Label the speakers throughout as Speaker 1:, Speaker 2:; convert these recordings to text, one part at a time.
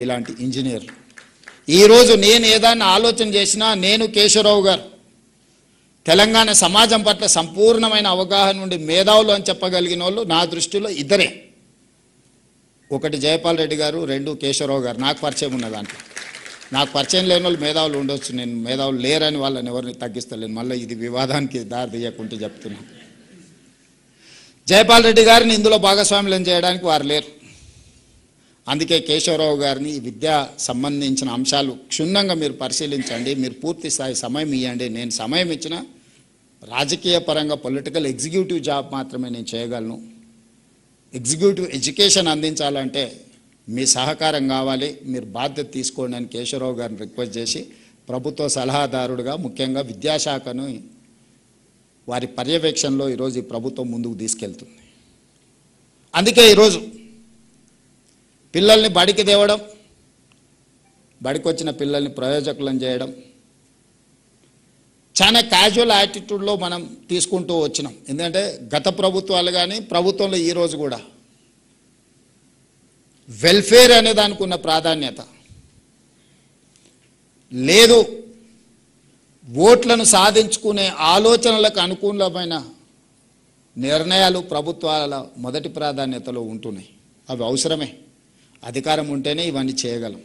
Speaker 1: ఇలాంటి ఇంజనీర్ ఈరోజు నేను ఏదైనా ఆలోచన చేసినా నేను కేశవరావు గారు తెలంగాణ సమాజం పట్ల సంపూర్ణమైన అవగాహన నుండి మేధావులు అని చెప్పగలిగిన వాళ్ళు నా దృష్టిలో ఇద్దరే. ఒకటి జయపాల్ రెడ్డి గారు, రెండు కేశవరావు గారు. నాకు పరిచయం ఉన్న దాంట్లో నాకు పరిచయం లేని వాళ్ళు మేధావులు ఉండొచ్చు, నేను మేధావులు లేరని వాళ్ళని ఎవరిని తగ్గిస్తలేను. మళ్ళీ ఇది వివాదానికి దారి తీయకుంటే చెప్తున్నాను. జయపాల్ రెడ్డి గారిని ఇందులో భాగస్వామ్యం చేయడానికి వారు లేరు. అందుకే కేశవరావు గారిని విద్యా సంబంధించిన అంశాలు క్షుణ్ణంగా మీరు పరిశీలించండి, మీరు పూర్తి స్థాయి సమయం ఇవ్వండి. నేను సమయం ఇచ్చిన రాజకీయ పరంగా పొలిటికల్ ఎగ్జిక్యూటివ్ జాబ్ మాత్రమే నేను చేయగలను. ఎగ్జిక్యూటివ్ ఎడ్యుకేషన్ అందించాలంటే మీ సహకారం కావాలి, మీరు బాధ్యత తీసుకోండి అని కేశవరావు గారిని రిక్వెస్ట్ చేసి ప్రభుత్వ సలహాదారుడుగా ముఖ్యంగా విద్యాశాఖను వారి పర్యవేక్షణలో ఈరోజు ఈ ప్రభుత్వం ముందుకు తీసుకెళ్తుంది. అందుకే ఈరోజు పిల్లల్ని బడికి తేవడం, బడికి వచ్చిన పిల్లల్ని ప్రయోజకులను చేయడం చాలా క్యాజువల్ యాటిట్యూడ్లో మనం తీసుకుంటూ వచ్చినాం. ఎందుకంటే గత ప్రభుత్వాలు కానీ ప్రభుత్వంలో ఈరోజు కూడా వెల్ఫేర్ అనే దానికి ఉన్న ప్రాధాన్యత లేదు. ఓట్లను సాధించుకునే ఆలోచనలకు అనుకూలమైన నిర్ణయాలు ప్రభుత్వాల మొదటి ప్రాధాన్యతలో ఉంటున్నాయి. అవి అవసరమే, అధికారం ఉంటేనే ఇవన్నీ చేయగలం.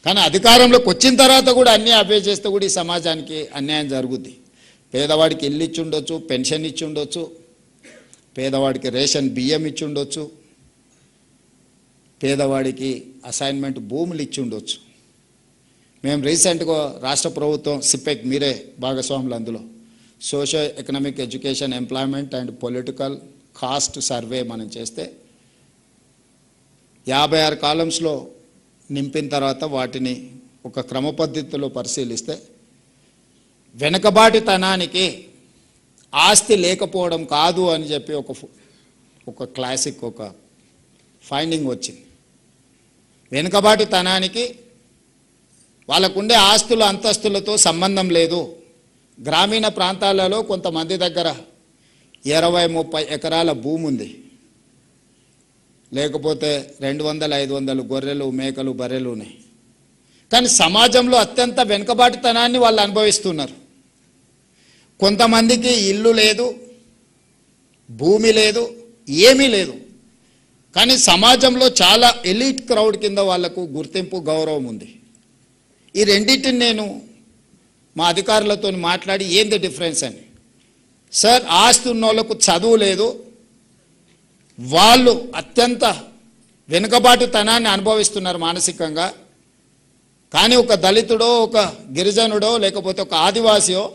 Speaker 1: కానీ అధికారంలోకి వచ్చిన తర్వాత కూడా అన్నీ అవే చేస్తే కూడా ఈ సమాజానికి అన్యాయం జరుగుద్ది. పేదవాడికి ఇల్లు ఇచ్చి ఉండొచ్చు, పెన్షన్ ఇచ్చి ఉండొచ్చు, పేదవాడికి రేషన్ బియ్యం ఇచ్చి ఉండొచ్చు, పేదవాడికి అసైన్మెంట్ భూములు ఇచ్చి ఉండొచ్చు. మేము రీసెంట్గా రాష్ట్ర ప్రభుత్వం సిపెక్, మీరే భాగస్వాములు అందులో, socio economic education employment and political caste survey మనం చేస్తే 56 కాలమ్స్లో నింపిన తర్వాత వాటిని ఒక క్రమ పద్ధతిలో పరిశీలిస్తే వెనుకబాటుతనానికి ఆస్తి లేకపోవడం కాదు అని చెప్పి ఒక క్లాసిక్ ఒక ఫైండింగ్ వచ్చింది. వెనుకబాటుతనానికి వాళ్ళకుండే ఆస్తుల అంతస్తులతో సంబంధం లేదు. గ్రామీణ ప్రాంతాలలో కొంతమంది దగ్గర 20-30 ఎకరాల భూమి ఉంది, లేకపోతే 200-500 గొర్రెలు, మేకలు, బర్రెలు ఉన్నాయి. కానీ సమాజంలో అత్యంత వెనుకబాటుతనాన్ని వాళ్ళు అనుభవిస్తున్నారు. కొంతమందికి ఇల్లు లేదు, భూమి లేదు, ఏమీ లేదు. కానీ సమాజంలో చాలా ఎలీట్ క్రౌడ్ కింద వాళ్లకు గుర్తింపు, గౌరవం ఉంది. ఈ రెండింటిని నేను మా అధికారులతో మాట్లాడి ఏంది డిఫరెన్స్ అని, సార్ ఆస్తి ఉన్న వాళ్ళకు చదువు లేదు, వాళ్ళు అత్యంత వెనుకబాటుతనాన్ని అనుభవిస్తున్నారు మానసికంగా. కానీ ఒక దళితుడో, ఒక గిరిజనుడో, లేకపోతే ఒక ఆదివాసియో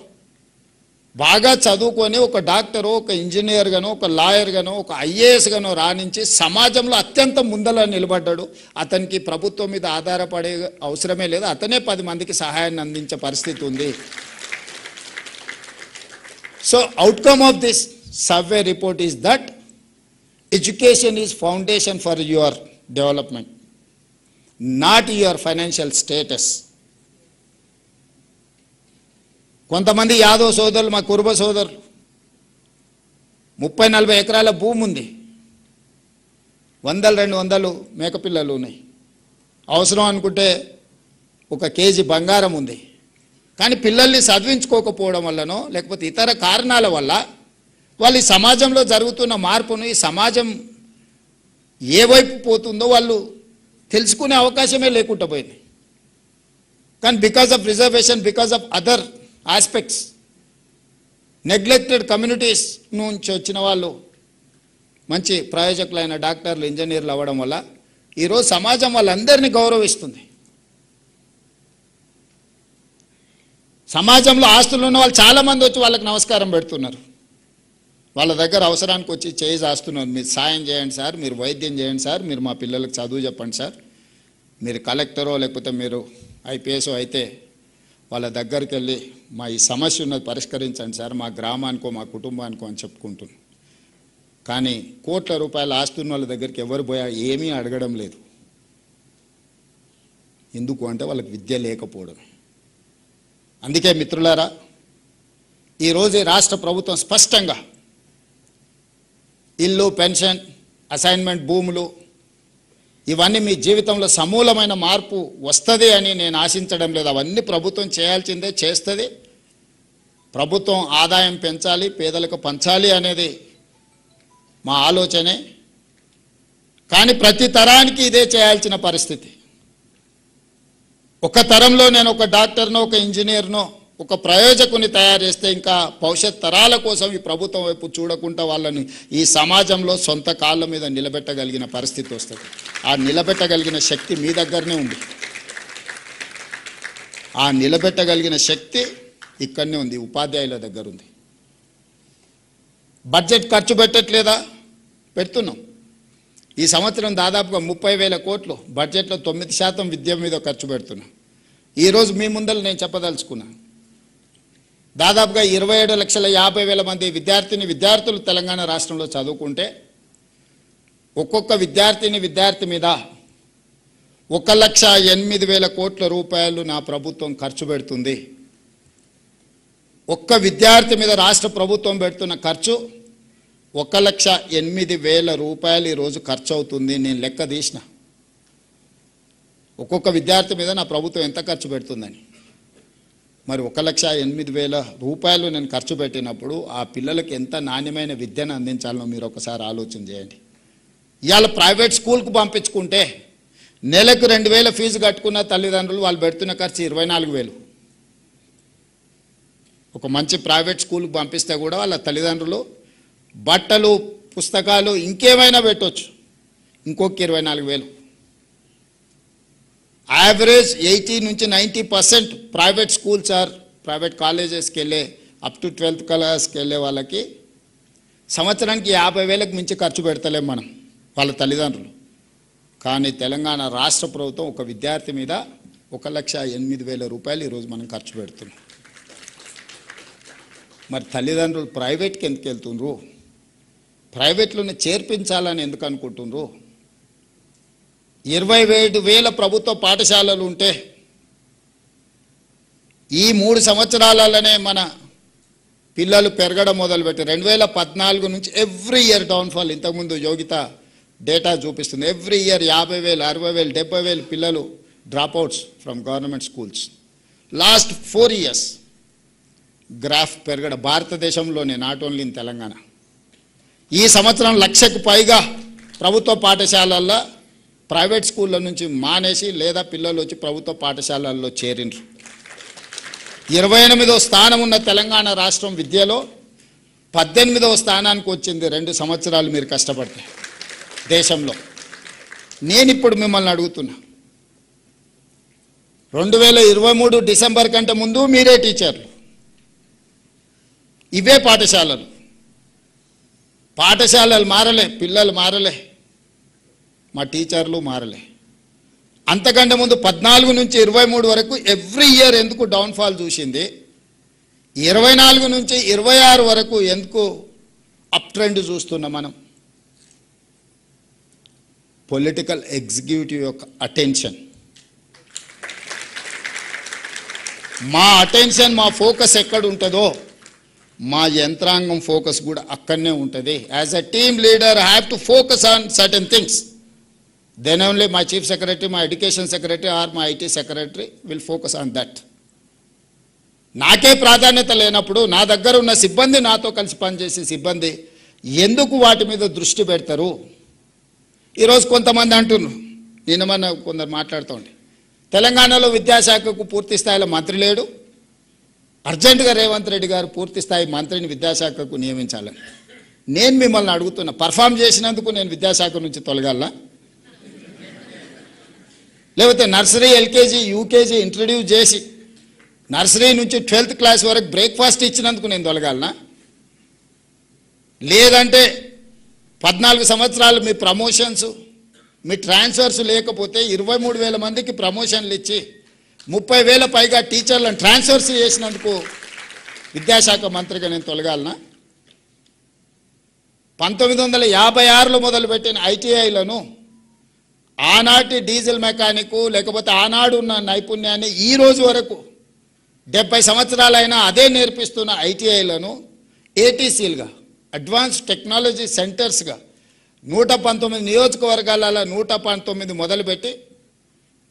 Speaker 1: బాగా చదువుకొని ఒక డాక్టరో, ఒక ఇంజనీర్ గానో, ఒక లాయర్ గానో, ఒక ఐఏఎస్ గానో రాణించి సమాజంలో అత్యంత ముందల నిలబడ్డాడు. అతనికి ప్రభుత్వం మీద ఆధారపడే అవసరమే లేదు, అతనే 10 మందికి సహాయాన్ని అందించే పరిస్థితి ఉంది. So outcome of this survey report is that education is foundation for your development, not your financial status. కొంతమంది యాదవ్ సోదరులు, మా కురుబ సోదరులు 30-40 ఎకరాల భూమి ఉంది, 100-200 మేకపిల్లలు ఉన్నాయి, అవసరం అనుకుంటే 1 కేజీ బంగారం ఉంది. కానీ పిల్లల్ని చదివించుకోకపోవడం వల్లనో లేకపోతే ఇతర కారణాల వల్ల వాళ్ళు ఈ సమాజంలో జరుగుతున్న మార్పును, ఈ సమాజం ఏ వైపు పోతుందో వాళ్ళు తెలుసుకునే అవకాశమే లేకుండా పోయింది. కానీ because of reservation, because of other aspects, neglected communities నుంచి వచ్చిన వాళ్ళు మంచి ప్రయోజకులైన డాక్టర్లు, ఇంజనీర్లు అవ్వడం వల్ల ఈరోజు సమాజం వాళ్ళందరినీ గౌరవిస్తుంది. సమాజంలో ఆస్తులు ఉన్న వాళ్ళు చాలామంది వచ్చి వాళ్ళకి నమస్కారం పెడుతున్నారు, వాళ్ళ దగ్గర అవసరానికి వచ్చి చేయి చేస్తున్నారు. మీరు సాయం చేయండి సార్, మీరు వైద్యం చేయండి సార్, మీరు మా పిల్లలకు చదువు చెప్పండి సార్, మీరు కలెక్టరో లేకపోతే మీరు ఐపీఎస్ అయితే వాళ్ళ దగ్గరికి వెళ్ళి మా ఈ సమస్య ఉన్నది పరిష్కరించండి సార్, మా గ్రామానికో మా కుటుంబానికో అని చెప్పుకుంటున్నాను. కానీ కోట్ల రూపాయల ఆస్తున్న వాళ్ళ దగ్గరికి ఎవరు పోయా ఏమీ అడగడం లేదు. ఎందుకు అంటే వాళ్ళకి విద్య లేకపోవడం. అందుకే మిత్రులారా, ఈరోజు రాష్ట్ర ప్రభుత్వం స్పష్టంగా ఇల్లు, పెన్షన్, అసైన్మెంట్ భూములు ఇవన్నీ మీ జీవితంలో సమూలమైన మార్పు వస్తుంది అని నేను ఆశించడం లేదు. అవన్నీ ప్రభుత్వం చేయాల్సిందే, చేస్తుంది. ప్రభుత్వం ఆదాయం పెంచాలి, పేదలకు పంచాలి అనేది మా ఆలోచనే. కానీ ప్రతి తరానికి ఇదే చేయాల్సిన పరిస్థితి. ఒక తరంలో నేను ఒక డాక్టర్నో, ఒక ఇంజనీర్నో, ఒక ప్రయోజకుని తయారు చేస్తే ఇంకా భవిష్యత్ తరాల కోసం ఈ ప్రభుత్వం వైపు చూడకుండా వాళ్ళని ఈ సమాజంలో సొంత కాళ్ళ మీద నిలబెట్టగలిగిన పరిస్థితి వస్తుంది. ఆ నిలబెట్టగలిగిన శక్తి మీ దగ్గరనే ఉంది. ఆ నిలబెట్టగలిగిన శక్తి ఇక్కడనే ఉంది, ఉపాధ్యాయుల దగ్గర ఉంది. బడ్జెట్ ఖర్చు పెట్టట్లేదా? పెడుతున్నాం. ఈ సంవత్సరం దాదాపుగా 30,000 కోట్లు బడ్జెట్లో 9% విద్య మీద ఖర్చు పెడుతున్నాం. ఈరోజు మీ ముందర నేను చెప్పదలుచుకున్నా, దాదాపుగా 27,50,000 మంది విద్యార్థులు తెలంగాణ రాష్ట్రంలో చదువుకుంటే ఒక్కొక్క విద్యార్థి మీద 1,08,000 కోట్ల రూపాయలు నా ప్రభుత్వం ఖర్చు పెడుతుంది. ఒక్క విద్యార్థి మీద రాష్ట్ర ప్రభుత్వం పెడుతున్న ఖర్చు 1,08,000 రూపాయలు ఈరోజు ఖర్చు అవుతుంది. నేను లెక్క తీసిన ఒక్కొక్క విద్యార్థి మీద నా ప్రభుత్వం ఎంత ఖర్చు పెడుతుందని. మరి 1,08,000 రూపాయలు నేను ఖర్చు పెట్టినప్పుడు ఆ పిల్లలకి ఎంత నాణ్యమైన విద్యను అందించాలనో మీరు ఒకసారి ఆలోచన చేయండి. ఇవాళ ప్రైవేట్ స్కూల్కు పంపించుకుంటే నెలకు 2,000 ఫీజు కట్టుకున్న తల్లిదండ్రులు వాళ్ళు పెడుతున్న ఖర్చు 24,000. ఒక మంచి ప్రైవేట్ స్కూల్కి పంపిస్తే కూడా వాళ్ళ తల్లిదండ్రులు బట్టలు, పుస్తకాలు, ఇంకేమైనా పెట్టవచ్చు, ఇంకొక 24,000. యావరేజ్ 80 నుంచి 90% ప్రైవేట్ స్కూల్స్ ప్రైవేట్ కాలేజెస్కి వెళ్ళే అప్ టు 12th క్లాస్కి వెళ్ళే వాళ్ళకి సంవత్సరానికి 50,000కి మించి ఖర్చు పెడతలేం మనం, వాళ్ళ తల్లిదండ్రులు. కానీ తెలంగాణ రాష్ట్ర ప్రభుత్వం ఒక విద్యార్థి మీద 1,08,000 రూపాయలు ఈరోజు మనం ఖర్చు పెడుతున్నాం. మరి తల్లిదండ్రులు ప్రైవేట్కి ఎందుకు వెళ్తుండ్రు? ప్రైవేట్లోనే చేర్పించాలని ఎందుకు అనుకుంటుండ్రు? 27,000 ప్రభుత్వ పాఠశాలలు ఉంటే ఈ 3 సంవత్సరాలలోనే మన పిల్లలు పెరగడం మొదలుపెట్టి 2014 నుంచి ఎవ్రీ ఇయర్ డౌన్ఫాల్. ఇంతకుముందు యోగిత డేటా చూపిస్తుంది. ఎవ్రీ ఇయర్ 50,000, 60,000, 70,000 పిల్లలు dropouts from government schools. Last 4 years graph పెరగడం భారతదేశంలోనే, నాట్ ఓన్లీ ఇన్ తెలంగాణ. ఈ సంవత్సరం 1,00,000కు పైగా ప్రభుత్వ పాఠశాలల్లో ప్రైవేట్ స్కూళ్ళ నుంచి మానేసి లేదా పిల్లలు వచ్చి ప్రభుత్వ పాఠశాలల్లో చేరిండ్రు. 28వ స్థానం ఉన్న తెలంగాణ రాష్ట్రం విద్యలో 18వ స్థానానికి వచ్చింది 2 సంవత్సరాలు మీరు కష్టపడితే దేశంలో. నేను ఇప్పుడు మిమ్మల్ని అడుగుతున్నా, 2023 డిసెంబర్ కంటే ముందు మీరే టీచర్లు, ఇవే పాఠశాలలు మారలే, పిల్లలు మారలే, మా టీచర్లు మారలే. అంతకంటే ముందు 14 నుంచి 23 వరకు ఎవ్రీ ఇయర్ ఎందుకు డౌన్ఫాల్ చూసింది? 24 నుంచి 26 వరకు ఎందుకు అప్ ట్రెండ్ చూస్తున్నాం మనం? పొలిటికల్ ఎగ్జిక్యూటివ్ యొక్క అటెన్షన్, మా అటెన్షన్, మా ఫోకస్ ఎక్కడ ఉంటుందో మా యంత్రాంగం ఫోకస్ కూడా అక్కడనే ఉంటుంది. As a team leader I have to focus on certain things. Then only my chief secretary, my education secretary or my IT secretary will focus on that. నాకే ప్రాధాన్యత లేనప్పుడు నా దగ్గర ఉన్న సిబ్బంది, నాతో కలిసి పనిచేసే సిబ్బంది ఎందుకు వాటి మీద దృష్టి పెడతారు? ఈరోజు కొంతమంది అంటున్నారు, నిన్న మన కొందరు మాట్లాడుతూ ఉండే, తెలంగాణలో విద్యాశాఖకు పూర్తి స్థాయిలో మంత్రి లేడు, అర్జెంటుగా రేవంత్ రెడ్డి గారు పూర్తి స్థాయి మంత్రిని విద్యాశాఖకు నియమించాలని. నేను మిమ్మల్ని అడుగుతున్నా, పర్ఫామ్ చేసినందుకు నేను విద్యాశాఖ నుంచి తొలగాల? లేకపోతే నర్సరీ, ఎల్కేజీ, యూకేజీ ఇంట్రడ్యూస్ చేసి నర్సరీ నుంచి 12th క్లాస్ వరకు బ్రేక్ఫాస్ట్ ఇచ్చినందుకు నేను తొలగాలనా? లేదంటే 14 సంవత్సరాలు మీ ప్రమోషన్స్, మీ ట్రాన్స్ఫర్స్ లేకపోతే 23,000 మందికి ప్రమోషన్లు ఇచ్చి 30,000 పైగా టీచర్లను ట్రాన్స్ఫర్స్ చేసినందుకు విద్యాశాఖ మంత్రిగా నేను తొలగాలనా? 1956లో మొదలుపెట్టిన ఐటీఐలను ఆనాటి డీజిల్ మెకానిక్ లేకపోతే ఆనాడు ఉన్న నైపుణ్యాన్ని ఈ రోజు వరకు 70 సంవత్సరాలైనా అదే నేర్పిస్తున్న ఐటీఐలను ఏటీసీలుగా, అడ్వాన్స్ టెక్నాలజీ సెంటర్స్గా 119 నియోజకవర్గాలలో 119 మొదలుపెట్టి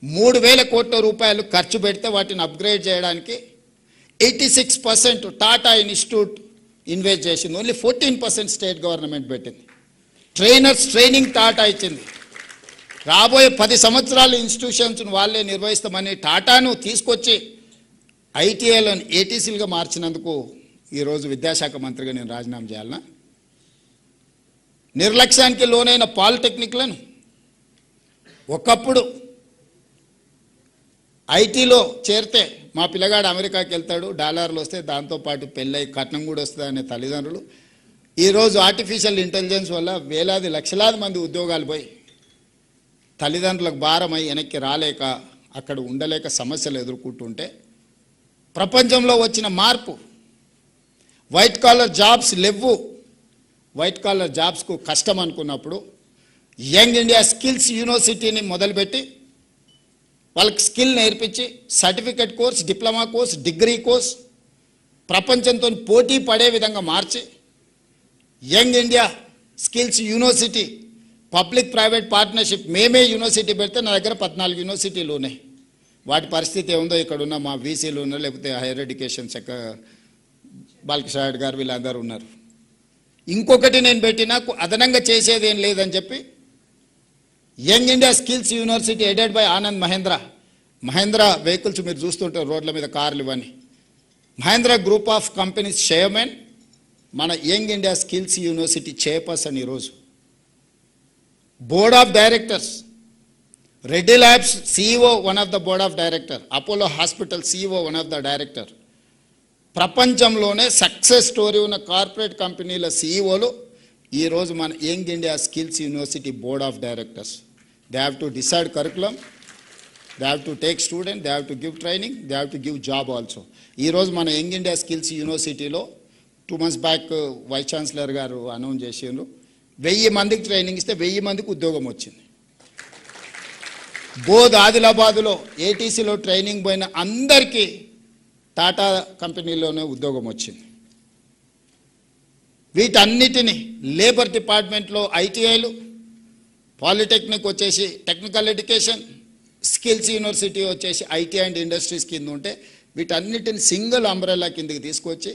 Speaker 1: 3,000 కోట్ల రూపాయలు ఖర్చు పెడితే వాటిని అప్గ్రేడ్ చేయడానికి 86% టాటా ఇన్స్టిట్యూట్ ఇన్వెస్ట్ చేసింది. ఓన్లీ 14% స్టేట్ గవర్నమెంట్ పెట్టింది. ట్రైనర్స్ ట్రైనింగ్ టాటా ఇచ్చింది. రాబోయే 10 సంవత్సరాలు ఇన్స్టిట్యూషన్స్ వాళ్ళే నిర్వహిస్తామని టాటాను తీసుకొచ్చి ఐటీఐలను ఏటీసీలుగా మార్చినందుకు ఈరోజు విద్యాశాఖ మంత్రిగా నేను రాజీనామా చేయాలనా? నిర్లక్ష్యానికి లోనైన పాలిటెక్నిక్లను ఒకప్పుడు ఐటీలో చేరితే మా పిల్లగాడు అమెరికాకి వెళ్తాడు, డాలర్లు వస్తే దాంతోపాటు పెళ్ళై కట్నం కూడా వస్తుంది అనే తల్లిదండ్రులు ఈరోజు ఆర్టిఫిషియల్ ఇంటెలిజెన్స్ వల్ల వేలాది లక్షలాది మంది ఉద్యోగాలు పోయి తల్లిదండ్రులకు భారమై వెనక్కి రాలేక అక్కడ ఉండలేక సమస్యలు ఎదుర్కొంటుంటే ప్రపంచంలో వచ్చిన మార్పు, వైట్ కాలర్ జాబ్స్ లేవు, వైట్ కాలర్ జాబ్స్కు కష్టం అనుకున్నప్పుడు యంగ్ ఇండియా స్కిల్స్ యూనివర్సిటీని మొదలుపెట్టి వాళ్ళకి స్కిల్ నేర్పించి certificate course, diploma course, degree course ప్రపంచంతో పోటీ పడే విధంగా మార్చి young India skills university public private partnership మేమే యూనివర్సిటీ పెడితే నా దగ్గర 14 యూనివర్సిటీలు ఉన్నాయి. వాటి పరిస్థితి ఏముందో ఇక్కడ ఉన్న మా వీసీలు ఉన్నారు, లేకపోతే హైయర్ ఎడ్యుకేషన్ శాఖ బాలకృష్ణ గారు వీళ్ళందరూ ఉన్నారు. ఇంకొకటి నేను పెట్టినా అదనంగా చేసేది ఏం లేదని చెప్పి young India skills university aided by Anand Mahindra vehicles మీరు చూస్తుంటారు రోడ్ల మీద కార్లు ఇవన్నీ. Mahindra group of companies chairman మన young India skills university chairperson ఈరోజు. Board of directors Reddy labs CEO one of the board of director, Apollo hospital CEO one of the director. ప్రపంచంలోనే success story ఉన్న కార్పొరేట్ కంపెనీల CEOలు ఈరోజు మన young India skills university board of directors. They have to decide curriculum, they have to take student, they have to give training, they have to give job also. ఈరోజు మన young India skills యూనివర్సిటీలో 2 months back vice chancellor గారు announce చేసిండ్రు, 1000 మందికి training ఇస్తే 1000 మందికి ఉద్యోగం వచ్చింది. బోధ్ ఆదిలాబాదులో ఏటీసీలో ట్రైనింగ్ పోయిన అందరికీ టాటా కంపెనీలోనే ఉద్యోగం వచ్చింది. వీటన్నిటిని లేబర్ డిపార్ట్మెంట్లో ఐటీఐలు, పాలిటెక్నిక్ వచ్చేసి టెక్నికల్ ఎడ్యుకేషన్, స్కిల్స్ యూనివర్సిటీ వచ్చేసి ఐటీ అండ్ ఇండస్ట్రీస్ కింద ఉంటే వీటన్నిటిని సింగిల్ అంబ్రెల్లా కిందకి తీసుకొచ్చి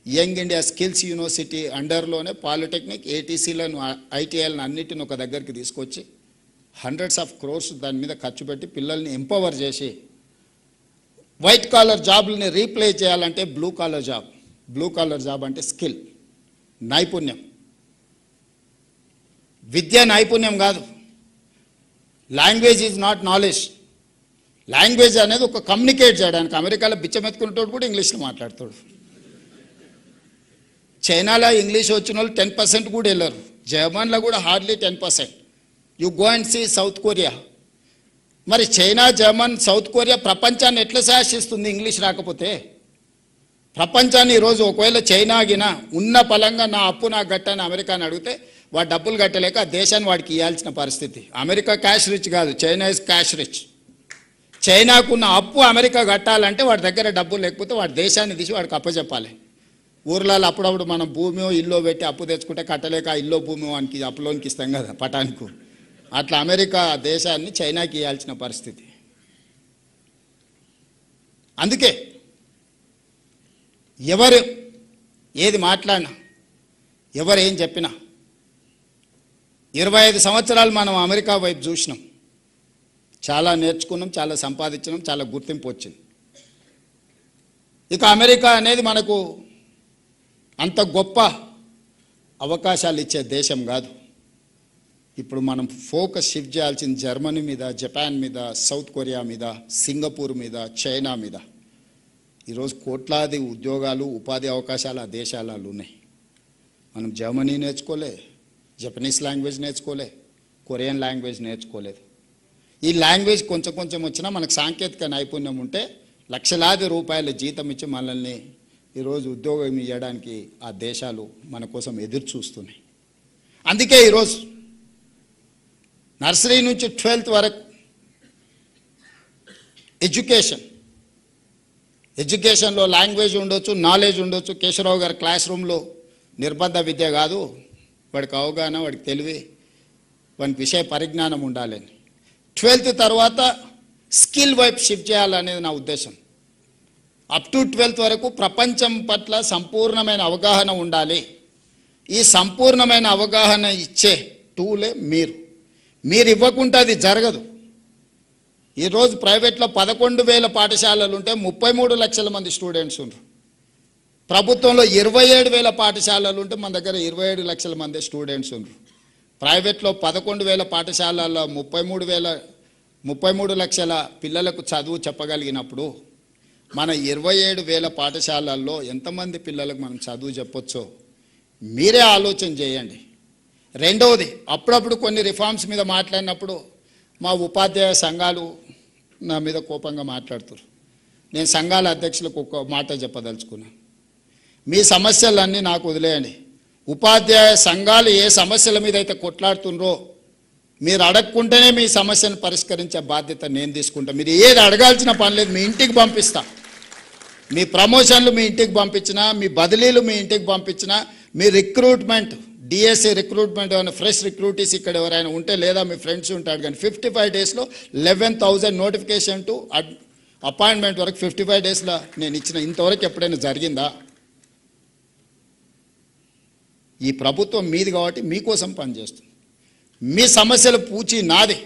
Speaker 1: యంగ్ ఇండియా స్కిల్స్ యూనివర్సిటీ అండర్లోనే పాలిటెక్నిక్, ఏటీసీలను, ఐటీఐలను అన్నిటిని ఒక దగ్గరికి తీసుకొచ్చి hundreds of crores దాని మీద ఖర్చు పెట్టి పిల్లల్ని ఎంపవర్ చేసి వైట్ కాలర్ జాబ్లని రీప్లేస్ చేయాలంటే బ్లూ కాలర్ జాబ్ అంటే స్కిల్, నైపుణ్యం. విద్య నైపుణ్యం కాదు. Language is not knowledge. Language అనేది ఒక కమ్యూనికేట్ చేయడానికి. అమెరికాలో బిచ్చమెత్తుకునేటోడు కూడా ఇంగ్లీష్లో మాట్లాడతాడు. చైనాలో ఇంగ్లీష్ వచ్చిన వాళ్ళు 10% కూడా వెళ్ళరు. జర్మన్లో కూడా hardly 10%. You go and see South Korea. మరి చైనా, జర్మన్, సౌత్ కొరియా ప్రపంచాన్ని ఎట్లా శాసిస్తుంది ఇంగ్లీష్ రాకపోతే? ప్రపంచాన్ని ఈరోజు ఒకవేళ చైనా గిన ఉన్న పలంగా నా అప్పు నాకు గట్టని అమెరికాని అడిగితే వాడు డబ్బులు కట్టలేక ఆ దేశాన్ని వాడికి ఇవ్వాల్సిన పరిస్థితి. అమెరికా క్యాష్ రిచ్ కాదు, చైనా ఇస్ క్యాష్ రిచ్. చైనాకున్న అప్పు అమెరికా కట్టాలంటే వాడి దగ్గర డబ్బులు లేకపోతే వాడి దేశాన్ని తీసి వాడికి అప్పచెప్పాలి. ఊర్లలో అప్పుడప్పుడు మనం భూమి ఇల్లు పెట్టి అప్పు తెచ్చుకుంటే కట్టలేక ఇల్లు భూమి వానికి అప్పులోనికి ఇస్తాం కదా పటానికి. అట్లా అమెరికా దేశాన్ని చైనాకి ఇవ్వాల్సిన పరిస్థితి. అందుకే ఎవరు ఏది మాట్లాడినా, ఎవరు ఏం చెప్పినా 25 సంవత్సరాలు మనం అమెరికా వైపు చూసినాం. చాలా నేర్చుకున్నాం, చాలా సంపాదించినాం, చాలా గుర్తింపు వచ్చింది. ఇక అమెరికా అనేది మనకు అంత గొప్ప అవకాశాలు ఇచ్చే దేశం కాదు. ఇప్పుడు మనం ఫోకస్ షిఫ్ట్ చేయాల్సింది జర్మనీ మీద, జపాన్ మీద, సౌత్ కొరియా మీద, సింగపూర్ మీద, చైనా మీద. ఈరోజు కోట్లాది ఉద్యోగాలు, ఉపాధి అవకాశాలు ఆ దేశాలలో ఉన్నాయి. మనం జర్మనీ నేర్చుకోలే, జపనీస్ లాంగ్వేజ్ నేర్చుకోలే, కొరియన్ లాంగ్వేజ్ నేర్చుకోలేదు. ఈ లాంగ్వేజ్ కొంచెం కొంచెం వచ్చినా మనకు సాంకేతిక నైపుణ్యం ఉంటే లక్షలాది రూపాయల జీతం ఇచ్చి మనల్ని ఈరోజు ఉద్యోగం ఇవ్వడానికి ఆ దేశాలు మన కోసం ఎదురు చూస్తున్నాయి. అందుకే ఈరోజు నర్సరీ నుంచి 12th వరకు ఎడ్యుకేషన్లో లాంగ్వేజ్ ఉండొచ్చు, నాలెడ్జ్ ఉండొచ్చు. కేశవరావు గారి క్లాస్ రూమ్లో నిర్బంధ విద్య కాదు, వాడికి అవగాహన, వాడికి తెలివి, వానికి విషయ పరిజ్ఞానం ఉండాలని. 12th తర్వాత స్కిల్ వైపు షిఫ్ట్ చేయాలనేది నా ఉద్దేశం. అప్ టు 12th వరకు ప్రపంచం పట్ల సంపూర్ణమైన అవగాహన ఉండాలి. ఈ సంపూర్ణమైన అవగాహన ఇచ్చే టూలే మీరు ఇవ్వకుంటే అది జరగదు. ఈరోజు ప్రైవేట్లో 11,000 పాఠశాలలు ఉంటే 33 లక్షల మంది స్టూడెంట్స్ ఉన్నారు. ప్రభుత్వంలో 27,000 పాఠశాలలు ఉంటే మన దగ్గర 27 లక్షల మంది స్టూడెంట్స్ ఉన్నారు. ప్రైవేట్లో 11,000 పాఠశాలల్లో 33 లక్షల పిల్లలకు చదువు చెప్పగలిగినప్పుడు మన 27,000 పాఠశాలల్లో ఎంతమంది పిల్లలకు మనం చదువు చెప్పొచ్చో మీరే ఆలోచన చేయండి. రెండవది, అప్పుడప్పుడు కొన్ని రిఫార్మ్స్ మీద మాట్లాడినప్పుడు మా ఉపాధ్యాయ సంఘాలు నా మీద కోపంగా మాట్లాడుతారు. నేను సంఘాల అధ్యక్షులకు ఒక మాట చెప్పదలుచుకున్నాను. మీ సమస్యలన్నీ నాకు వదిలేయండి. ఉపాధ్యాయ సంఘాలు ఏ సమస్యల మీద అయితే కొట్లాడుతున్నారో మీరు అడగకుంటేనే మీ సమస్యను పరిష్కరించే బాధ్యత నేను తీసుకుంటా. మీరు ఏది అడగాల్సిన పని లేదు, మీ ఇంటికి పంపిస్తా. మీ ప్రమోషన్లు మీ ఇంటికి పంపించినా, మీ బదిలీలు మీ ఇంటికి పంపించినా, మీ రిక్రూట్మెంట్ డిఎస్సి రిక్రూట్మెంట్ ఏమైనా ఫ్రెష్ రిక్రూటీస్ ఇక్కడ ఎవరైనా ఉంటే లేదా మీ ఫ్రెండ్స్ ఉంటాడు కానీ 55 డేస్లో 11,000 నోటిఫికేషన్ టు అపాయింట్మెంట్ వరకు 55 డేస్లో నేను ఇచ్చిన. ఇంతవరకు ఎప్పుడైనా జరిగిందా? ఈ ప్రభుత్వం మీది కాబట్టి మీకోసం పనిచేస్తుంది. మీ సమస్యల పూచి నాది.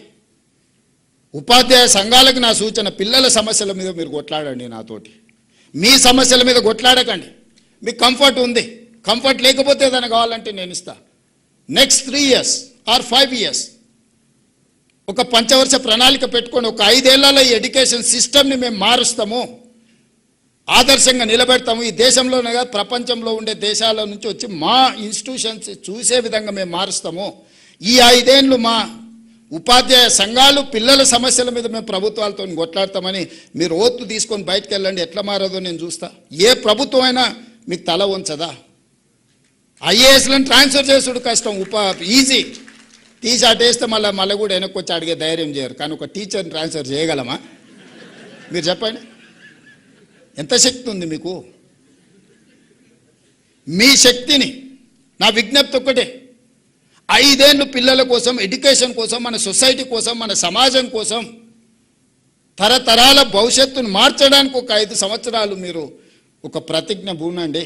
Speaker 1: ఉపాధ్యాయ సంఘాలకు నా సూచన, పిల్లల సమస్యల మీద మీరు కొట్లాడండి నాతోటి. మీ సమస్యల మీద కొట్లాడకండి. మీకు కంఫర్ట్ ఉంది, కంఫర్ట్ లేకపోతే ఏదైనా కావాలంటే నేను ఇస్తా. నెక్స్ట్ 3 years ఆర్ 5 years ఒక పంచవర్ష ప్రణాళిక పెట్టుకొని ఒక 5 ఏళ్లలో ఈ ఎడ్యుకేషన్ సిస్టమ్ని మేము మారుస్తాము, ఆదర్శంగా నిలబెడతాము. ఈ దేశంలోనే కాదు ప్రపంచంలో ఉండే దేశాల నుంచి వచ్చి మా ఇన్స్టిట్యూషన్స్ చూసే విధంగా మేము మారుస్తాము. ఈ 5 ఏళ్ళు మా ఉపాధ్యాయ సంఘాలు పిల్లల సమస్యల మీద మేము ప్రభుత్వాలతో కొట్లాడతామని మీరు ఓత్తు తీసుకొని బయటకు వెళ్ళండి. ఎట్లా మారదో నేను చూస్తా. ఏ ప్రభుత్వం అయినా మీకు తల ఉంచదా? ఐఏఎస్లను ట్రాన్స్ఫర్ చేసుడు కష్టం, ఈజీ. తీసి అటేస్తే మళ్ళీ కూడా వెనక్కి వచ్చి అడిగే ధైర్యం చేయరు. కానీ ఒక టీచర్ని ట్రాన్స్ఫర్ చేయగలమా? మీరు చెప్పండి, ఎంత శక్తి ఉంది మీకు? మీ శక్తిని, నా విజ్ఞప్తి ఒక్కటే, 5 ఏళ్ళు పిల్లల కోసం, ఎడ్యుకేషన్ కోసం, మన సొసైటీ కోసం, మన సమాజం కోసం, తరతరాల భవిష్యత్తును మార్చడానికి ఒక 5 సంవత్సరాలు మీరు ఒక ప్రతిజ్ఞ పూనండి.